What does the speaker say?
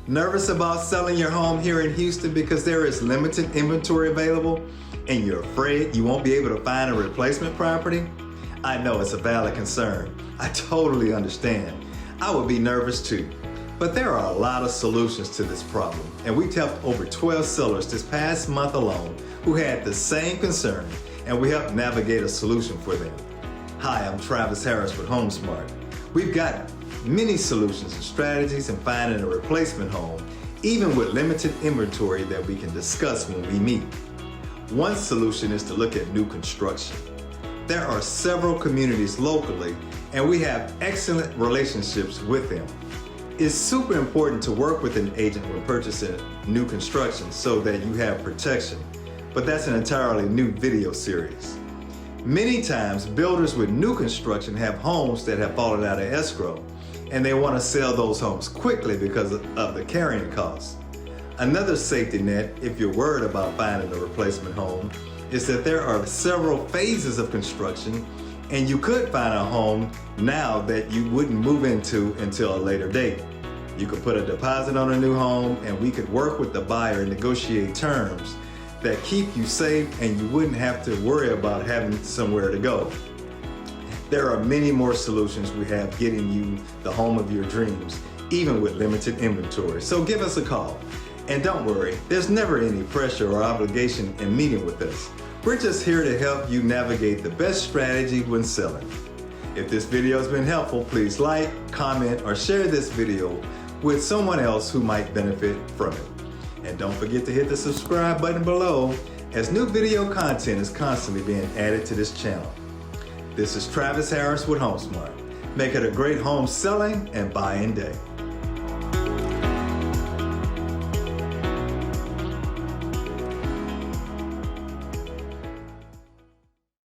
Nervous about selling your home here in Houston because there is limited inventory available and you're afraid you won't be able to find a replacement property? I know it's a valid concern. I totally understand. I would be nervous too. But there are a lot of solutions to this problem, and we've helped over 12 sellers this past month alone who had the same concern, and we helped navigate a solution for them. Hi, I'm Travis Harris with HomeSmart. We've got many solutions and strategies in finding a replacement home, even with limited inventory that we can discuss when we meet. One solution is to look at new construction. There are several communities locally, and we have excellent relationships with them. It's super important to work with an agent when purchasing new construction so that you have protection, but that's an entirely new video series. Many times, builders with new construction have homes that have fallen out of escrow, and they want to sell those homes quickly because of the carrying costs. Another safety net, if you're worried about finding a replacement home, is that there are several phases of construction, and you could find a home now that you wouldn't move into until a later date. You could put a deposit on a new home, and we could work with the buyer and negotiate terms that keep you safe, and you wouldn't have to worry about having somewhere to go. There are many more solutions we have getting you the home of your dreams, even with limited inventory. So give us a call. And don't worry, there's never any pressure or obligation in meeting with us. We're just here to help you navigate the best strategy when selling. If this video has been helpful, please like, comment, or share this video with someone else who might benefit from it. And don't forget to hit the subscribe button below, as new video content is constantly being added to this channel. This is Travis Harris with HomeSmart. Make it a great home selling and buying day.